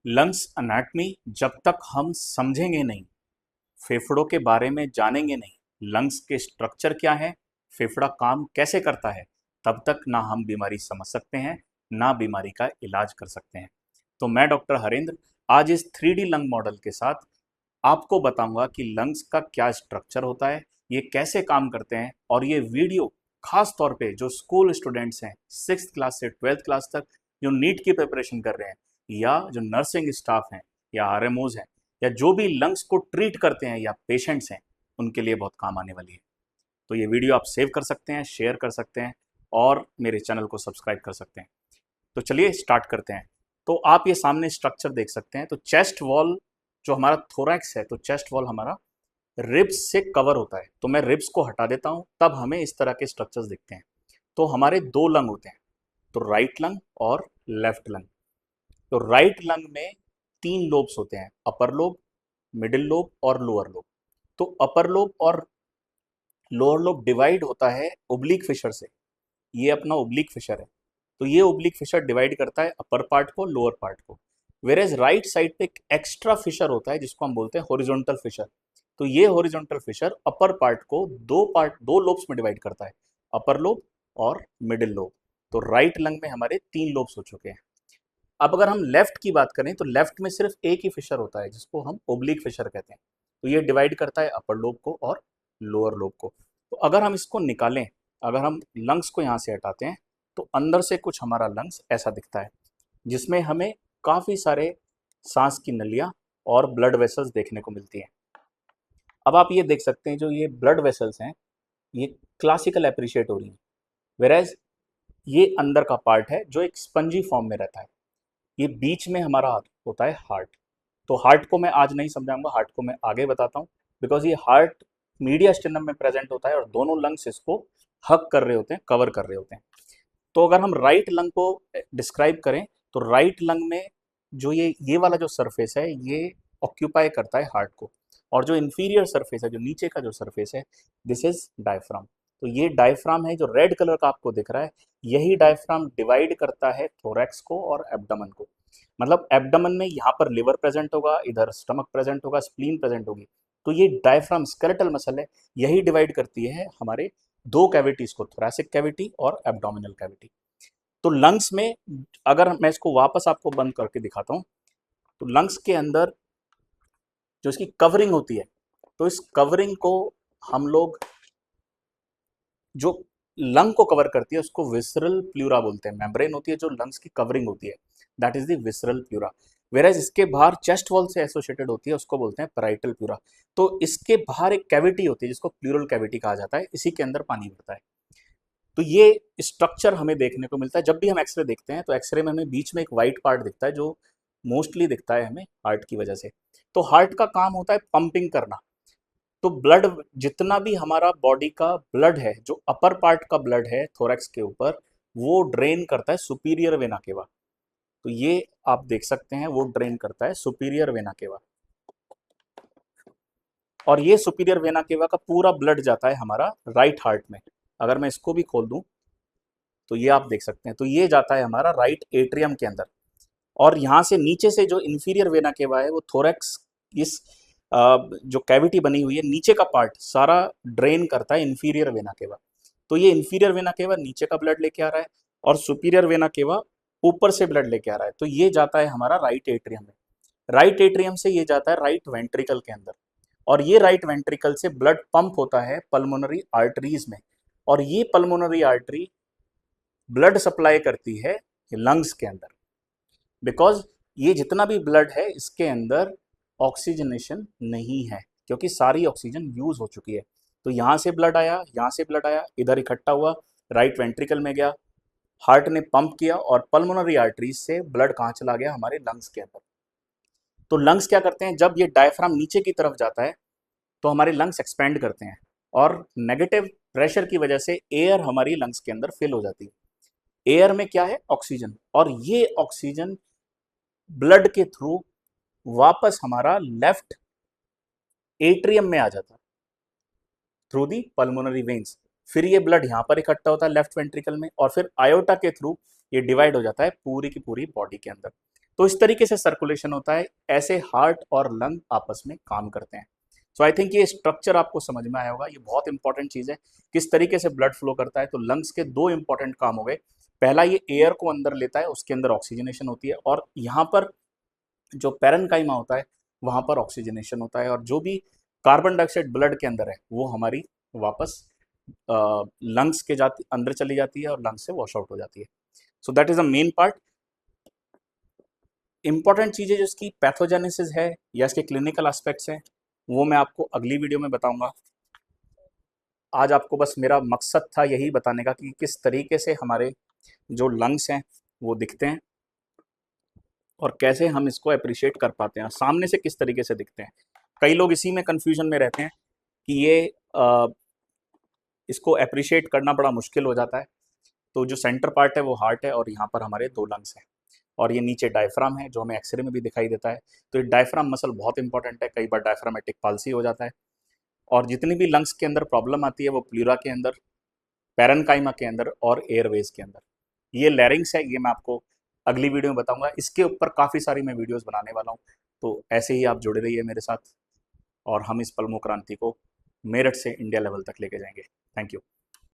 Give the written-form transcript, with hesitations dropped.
Lungs anatomy जब तक हम समझेंगे नहीं, फेफड़ों के बारे में जानेंगे नहीं, लंग्स के स्ट्रक्चर क्या है, फेफड़ा काम कैसे करता है, तब तक ना हम बीमारी समझ सकते हैं, ना बीमारी का इलाज कर सकते हैं। तो मैं डॉक्टर हरेंद्र आज इस 3D लंग मॉडल के साथ आपको बताऊंगा कि लंग्स का क्या स्ट्रक्चर होता है, ये कैसे काम करते हैं, और ये वीडियो खास तौर पे जो स्कूल स्टूडेंट्स हैं 6th क्लास से 12th क्लास तक, जो नीट की प्रिपरेशन कर रहे हैं, या जो नर्सिंग स्टाफ हैं, या आरएमओज हैं, या जो भी लंग्स को ट्रीट करते हैं, या पेशेंट्स हैं, उनके लिए बहुत काम आने वाली है। तो ये वीडियो आप सेव कर सकते हैं, शेयर कर सकते हैं, और मेरे चैनल को सब्सक्राइब कर सकते हैं। तो चलिए स्टार्ट करते हैं। तो आप ये सामने स्ट्रक्चर देख सकते हैं। तो चेस्ट वॉल जो हमारा थोरैक्स है, तो चेस्ट वॉल हमारा रिब्स से कवर होता है। तो मैं रिब्स को हटा देता हूं, तब हमें इस तरह के स्ट्रक्चर्स दिखते हैं। तो हमारे दो लंग होते हैं, तो राइट लंग और लेफ्ट लंग। तो राइट लंग में तीन लोब्स होते हैं, अपर लोब, मिडिल लोब और लोअर लोब। तो अपर लोब और लोअर लोब डिवाइड होता है ओब्लिक फिशर से। ये अपना ओब्लिक फिशर है। तो ये ओब्लिक फिशर डिवाइड करता है अपर पार्ट को, लोअर पार्ट को। वेरेज राइट साइड पे एक एक्स्ट्रा फिशर होता है जिसको हम बोलते हैं हॉरिजॉन्टल फिशर। तो ये हॉरिजॉन्टल फिशर अपर पार्ट को दो लोब्स में डिवाइड करता है, अपर लोब और मिडिल लोब। तो राइट लंग में हमारे तीन लोब्स हो चुके हैं। अब अगर हम लेफ्ट की बात करें तो लेफ्ट में सिर्फ एक ही फिशर होता है जिसको हम ओब्लिक फिशर कहते हैं। तो ये डिवाइड करता है अपर लोब को और लोअर लोब को। तो अगर हम इसको निकालें, अगर हम लंग्स को यहाँ से हटाते हैं, तो अंदर से कुछ हमारा लंग्स ऐसा दिखता है, जिसमें हमें काफ़ी सारे सांस की नलियाँ और ब्लड वेसल्स देखने को मिलती हैं। अब आप ये देख सकते हैं, जो ये ब्लड वेसल्स हैं, ये क्लासिकल एप्रिशिएट हो रही हैं, वेरेज ये अंदर का पार्ट है जो एक स्पंजी फॉर्म में रहता है। ये बीच में हमारा होता है हार्ट। तो हार्ट को मैं आज नहीं समझाऊंगा, हार्ट को मैं आगे बताता हूँ, बिकॉज ये हार्ट मीडिया स्टेनम में प्रेजेंट होता है और दोनों लंग्स इसको हग कर रहे होते हैं, कवर कर रहे होते हैं। तो अगर हम राइट लंग को डिस्क्राइब करें, तो राइट लंग में जो ये वाला जो सरफेस है, ये ऑक्यूपाई करता है हार्ट को। और जो इंफीरियर सरफेस है, जो नीचे का जो सरफेस है, दिस इज डायफ्राम। तो ये डायफ्राम है जो रेड कलर का आपको दिख रहा है। यही डायफ्राम डिवाइड करता है थोरैक्स को और एब्डोमेन को। मतलब एब्डोमेन में यहाँ पर लिवर प्रेजेंट होगा, इधर स्टमक प्रेजेंट होगा, स्प्लीन प्रेजेंट होगी। तो ये डायफ्राम स्केलेटल मसल है, यही डिवाइड करती है हमारे दो कैविटीज को, थोरैसिक कैविटी और एब्डोमिनल कैविटी। तो लंग्स में, अगर मैं इसको वापस आपको बंद करके दिखाता हूँ, तो लंग्स के अंदर जो इसकी कवरिंग होती है, तो इस कवरिंग को हम लोग, जो लंग को कवर करती है उसको विसरल प्लूरा बोलते हैं। मेम्ब्रेन होती है जो लंग्स की कवरिंग होती है, that is the visceral pleura. Whereas इसके बाहर चेस्ट वॉल से एसोसिएटेड होती है, उसको बोलते हैं पैराइटल प्लूरा। तो इसके बाहर एक कैविटी होती है जिसको प्लूरल कैविटी कहा जाता है, इसी के अंदर पानी भरता है। तो ये स्ट्रक्चर हमें देखने को मिलता है जब भी हम एक्सरे देखते हैं। तो एक्सरे में हमें बीच में एक वाइट पार्ट दिखता है, जो मोस्टली दिखता है हमें हार्ट की वजह से। तो हार्ट का काम होता है पंपिंग करना। तो ब्लड, जितना भी हमारा बॉडी का ब्लड है, जो अपर पार्ट का ब्लड है थोरैक्स के ऊपर, वो ड्रेन करता है सुपीरियर वेना केवा। तो ये आप देख सकते हैं, वो ड्रेन करता है सुपीरियर वेना केवा। और ये सुपीरियर वेना केवा का पूरा ब्लड जाता है हमारा राइट हार्ट में। अगर मैं इसको भी खोल दूं, तो ये आप देख सकते हैं, तो ये जाता है हमारा राइट एट्रियम के अंदर। और यहाँ से नीचे से जो इंफीरियर वेना केवा है, वो थोरैक्स, इस जो कैविटी बनी हुई है, नीचे का पार्ट सारा ड्रेन करता है इंफीरियर वेना केवा। तो ये इंफीरियर वेना केवा नीचे का ब्लड लेके आ रहा है, और सुपीरियर वेना केवा ऊपर से ब्लड लेके आ रहा है। तो ये जाता है हमारा राइट एट्रियम में। राइट एट्रियम से ये जाता है राइट वेंट्रिकल के अंदर, और ये राइट वेंट्रिकल से ब्लड पंप होता है पल्मोनरी आर्टरीज में। और ये पल्मोनरी आर्टरी ब्लड सप्लाई करती है लंग्स के अंदर, बिकॉज ये जितना भी ब्लड है इसके अंदर ऑक्सीजनेशन नहीं है, क्योंकि सारी ऑक्सीजन यूज हो चुकी है। तो यहाँ से ब्लड आया, यहाँ से ब्लड आया, इधर इकट्ठा हुआ, राइट वेंट्रिकल में गया, हार्ट ने पंप किया, और पल्मोनरी आर्टरीज से ब्लड कहाँ चला गया, हमारे लंग्स के अंदर। तो लंग्स क्या करते हैं, जब ये डायफ्राम नीचे की तरफ जाता है, तो हमारे लंग्स एक्सपेंड करते हैं, और नेगेटिव प्रेशर की वजह से एयर हमारी लंग्स के अंदर फिल हो जाती है। एयर में क्या है, ऑक्सीजन, और ये ऑक्सीजन ब्लड के थ्रू वापस हमारा लेफ्ट एट्रियम में आ जाता है थ्रू दी पल्मोनरी वेन्स। फिर ये ब्लड यहाँ पर इकट्ठा होता है लेफ्ट वेंट्रिकल में, और फिर आयोटा के थ्रू ये डिवाइड हो जाता है पूरी की पूरी बॉडी के अंदर। तो इस तरीके से सर्कुलेशन होता है, ऐसे हार्ट और लंग आपस में काम करते हैं। सो आई थिंक ये स्ट्रक्चर आपको समझ में आया होगा, ये बहुत इंपॉर्टेंट चीज़ है किस तरीके से ब्लड फ्लो करता है। तो लंग्स के दो इंपॉर्टेंट काम हो गए, पहला ये एयर को अंदर लेता है, उसके अंदर ऑक्सीजनेशन होती है, और यहाँ पर जो पैरेन्काइमा होता है वहाँ पर ऑक्सीजनेशन होता है, और जो भी कार्बन डाइऑक्साइड ब्लड के अंदर है वो हमारी वापस लंग्स के जाती अंदर चली जाती है और लंग्स से वॉश आउट हो जाती है। So that is a main part. Important चीज़ें जो इसकी पैथोजेनेसिस है या इसके क्लिनिकल एस्पेक्ट्स हैं वो मैं आपको अगली वीडियो में बताऊंगा। आज आपको बस मेरा मकसद था यही बताने का कि किस तरीके से हमारे जो लंग्स हैं वो दिखते हैं और कैसे हम इसको अप्रिशिएट कर पाते हैं, सामने से किस तरीके से दिखते हैं। कई लोग इसी में कन्फ्यूजन में रहते हैं कि ये इसको अप्रिशिएट करना बड़ा मुश्किल हो जाता है। तो जो सेंटर पार्ट है वो हार्ट है, और यहाँ पर हमारे दो लंग्स हैं, और ये नीचे डायफ्राम है जो हमें एक्सरे में भी दिखाई देता है। तो ये डायफ्राम मसल बहुत इंपॉर्टेंट है, कई बार डायफ्रामेटिक पाल्सी हो जाता है। और जितनी भी लंग्स के अंदर प्रॉब्लम आती है वो प्लूरा के अंदर, पैरेन्काइमा के अंदर और एयरवेज के अंदर। ये लैरिंग्स है, ये मैं आपको अगली वीडियो में बताऊंगा। इसके ऊपर काफ़ी सारी मैं वीडियोस बनाने वाला हूँ, तो ऐसे ही आप जुड़े रहिए मेरे साथ, और हम इस पल्मो क्रांति को मेरठ से इंडिया लेवल तक लेके जाएंगे। Thank you.